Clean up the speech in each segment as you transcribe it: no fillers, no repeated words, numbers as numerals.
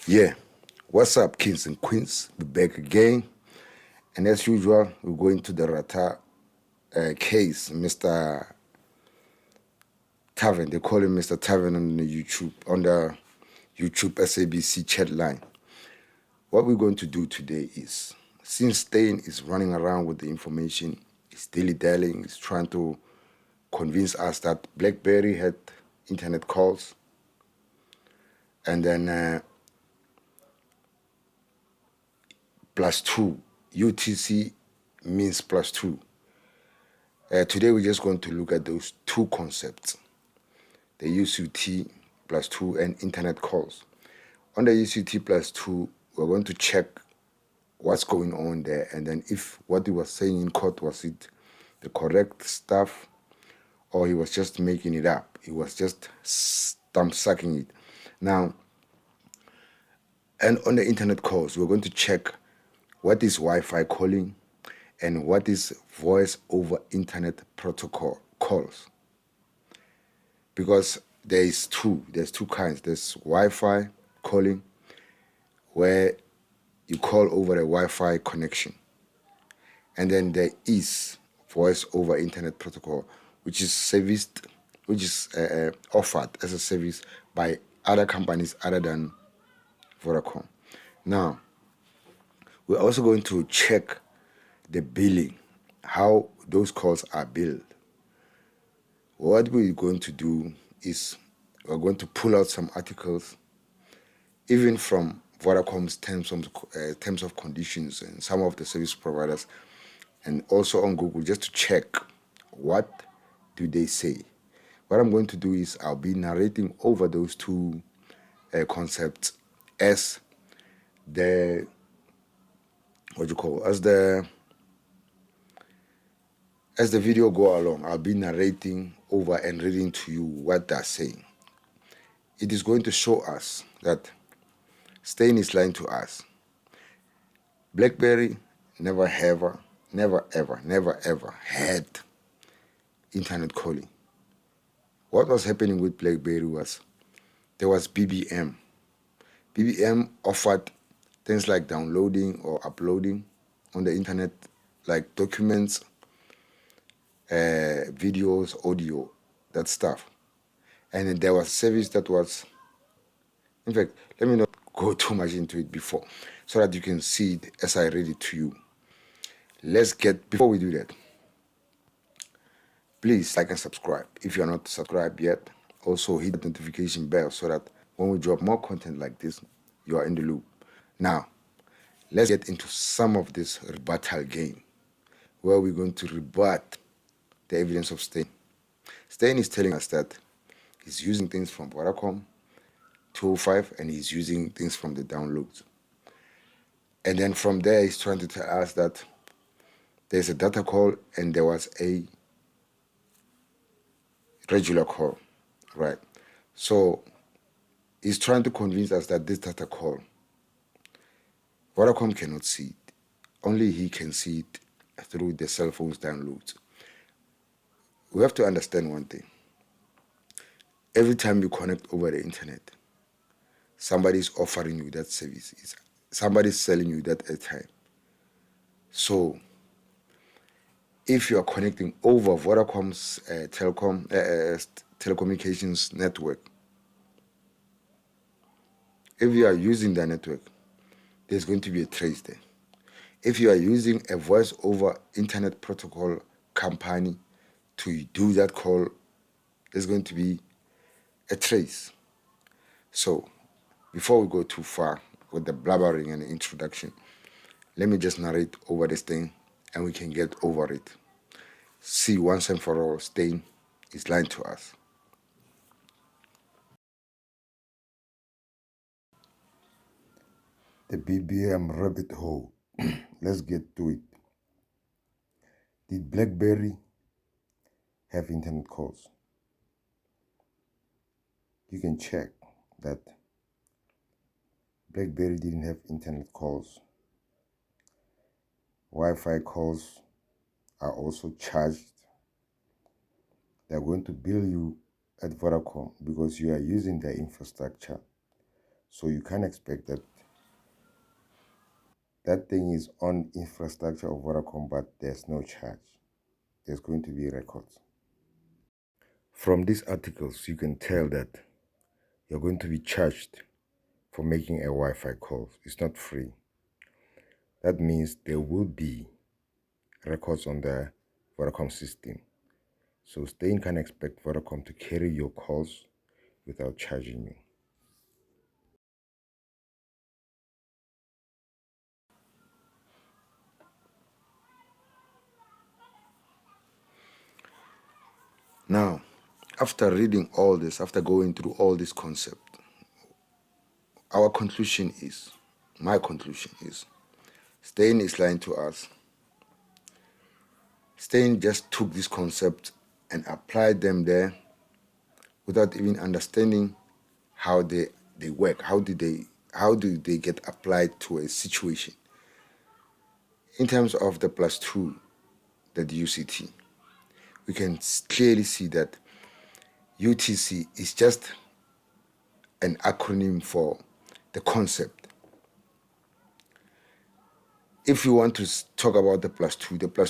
Yeah, what's up, kings and queens? We're back again, and as usual, we're going to the Rata case, Mr. Tavern. They call him Mr. Tavern on the YouTube SABC chat line. What we're going to do today is, since Steyn is running around with the information, he's dilly-dallying, he's trying to convince us that BlackBerry had internet calls, and then +2. UTC means +2. Today we're just going to look at those two concepts, the UCT +2 and internet calls. On the UCT +2, we're going to check what's going on there, and then if what he was saying in court, was it the correct stuff, or he was just making it up, he was just stump sucking it. Now, and on the internet calls, we're going to check what is Wi-Fi calling and what is voice over internet protocol calls. Because there's two kinds. There's Wi-Fi calling, where you call over a Wi-Fi connection. And then there is voice over internet protocol, which is offered as a service by other companies other than Vodacom. Now, we're also going to check the billing, how those calls are billed. What we're going to do is we're going to pull out some articles, even from Vodacom's terms of conditions and some of the service providers, and also on Google, just to check what do they say. What I'm going to do is I'll be narrating over those two concepts as the as the video go along. I'll be narrating over and reading to you what they're saying. It is going to show us that Steyn is lying to us. BlackBerry never ever had internet calling. What was happening with BlackBerry was there was BBM. BBM offered things like downloading or uploading on the internet, like documents, videos, audio, that stuff. And then there was service that was, in fact, let me not go too much into it before, so that you can see it as I read it to you. Before we do that, please like and subscribe if you're not subscribed yet. Also hit the notification bell so that when we drop more content like this, you are in the loop. Now, let's get into some of this rebuttal game, where we're going to rebut the evidence of Steyn. Steyn is telling us that he's using things from Vodacom 205 and he's using things from the downloads. And then from there, he's trying to tell us that there's a data call and there was a regular call, right? So he's trying to convince us that this data call, Vodacom cannot see it. Only he can see it through the cell phone's downloads. We have to understand one thing. Every time you connect over the internet, somebody's offering you that service. Somebody's selling you that airtime. So if you are connecting over Vodacom's telecommunications network, if you are using that network, there's going to be a trace there. If you are using a voice over internet protocol company to do that call, there's going to be a trace. So before we go too far with the blabbering and the introduction, let me just narrate over this thing and we can get over it. See, once and for all, Steyn is lying to us. The BBM rabbit hole. Let's get to it. Did BlackBerry have internet calls? You can check that BlackBerry didn't have internet calls. Wi-Fi calls are also charged. They're going to bill you at Vodacom because you are using their infrastructure So you can't expect that that thing is on infrastructure of Vodacom, but there's no charge. There's going to be records. From these articles, you can tell that you're going to be charged for making a Wi-Fi call. It's not free. That means there will be records on the Vodacom system. So Steyn can expect Vodacom to carry your calls without charging you. Now, after reading all this, after going through all this concept, our conclusion is, my conclusion is, Steyn is lying to us. Steyn just took this concept and applied them there without even understanding how they work. How do they get applied to a situation? In terms of the plus two, the UCT, we can clearly see that UTC is just an acronym for the concept. If you want to talk about the plus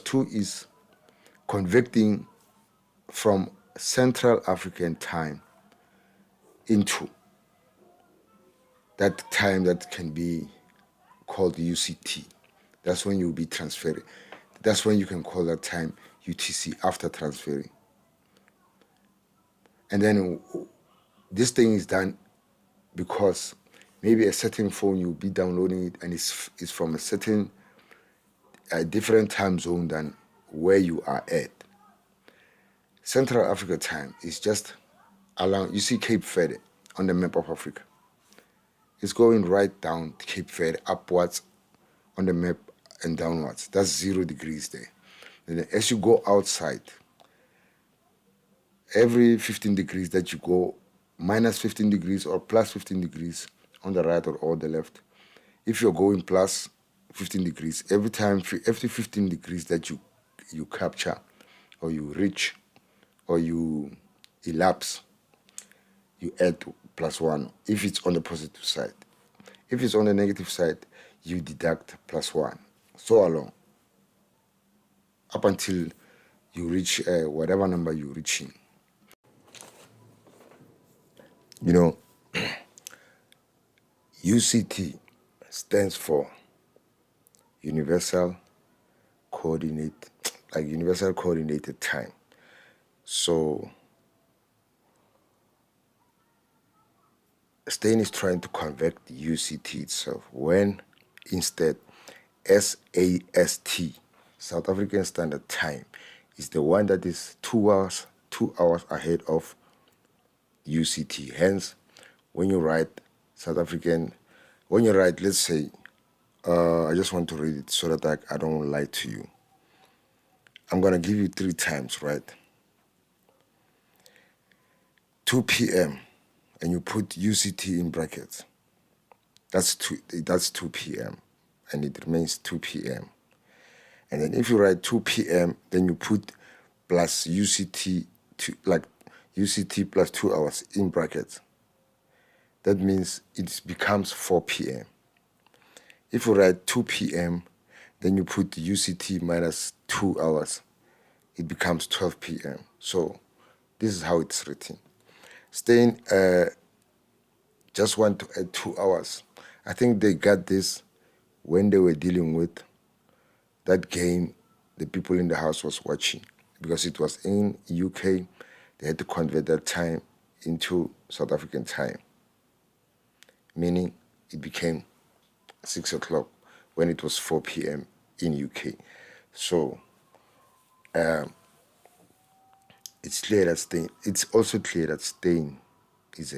two is converting from Central African time into that time that can be called UCT. That's when you'll be transferring. That's when you can call that time UTC after transferring. And then this thing is done because maybe a certain phone you'll be downloading it and it's from a different time zone than where you are at. Central Africa time is just along, you see Cape Verde on the map of Africa. It's going right down to Cape Verde, upwards on the map and downwards. That's 0 degrees there. And then as you go outside, every 15 degrees that you go, minus 15 degrees or plus 15 degrees on the right or the left. If you're going plus 15 degrees, every 15 degrees that you capture or you reach or you elapse, you add +1 if it's on the positive side. If it's on the negative side, you deduct +1. So along, up until you reach whatever number you're reaching. You know, UCT stands for Universal Coordinate, like Universal Coordinated Time. So Steyn is trying to convert UCT itself when instead SAST, South African Standard Time, is the one that is 2 hours ahead of UCT. Hence, when you write let's say, I just want to read it so that I don't lie to you. I'm going to give you 3 times, right? 2 p.m. and you put UCT in brackets. That's 2 p.m. and it remains 2 p.m. And then if you write 2 p.m., then you put plus UCT like UCT plus 2 hours in brackets. That means it becomes 4 p.m. If you write 2 p.m., then you put UCT minus 2 hours, it becomes 12 p.m. So this is how it's written. Steyn just want to add 2 hours. I think they got this when they were dealing with that game the people in the house was watching, because it was in UK. They had to convert that time into South African time, meaning it became 6 o'clock when it was 4 p.m. in UK. So it's clear that Steyn, it's also clear that Steyn is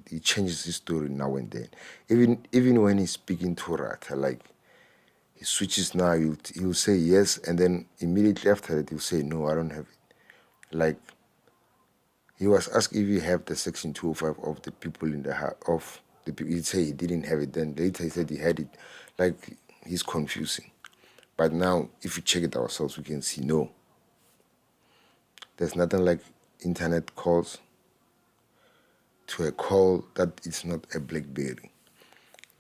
he changes his story now and then. Even when he's speaking to Rata, like he switches now, he'll say yes, and then immediately after that he'll say no, I don't have it. Like he was asked if he have the section 205 of the people in the house of the people. He'd say he didn't have it. Then later he said he had it. Like he's confusing. But now, if we check it ourselves, we can see no. There's nothing like internet calls. to a call that is not a BlackBerry.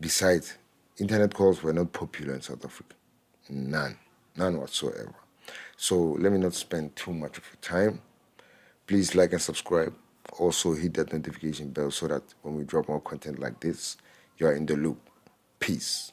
Besides, internet calls were not popular in South Africa. None whatsoever. So let me not spend too much of your time. Please like and subscribe. Also hit that notification bell so that when we drop more content like this, you are in the loop. Peace.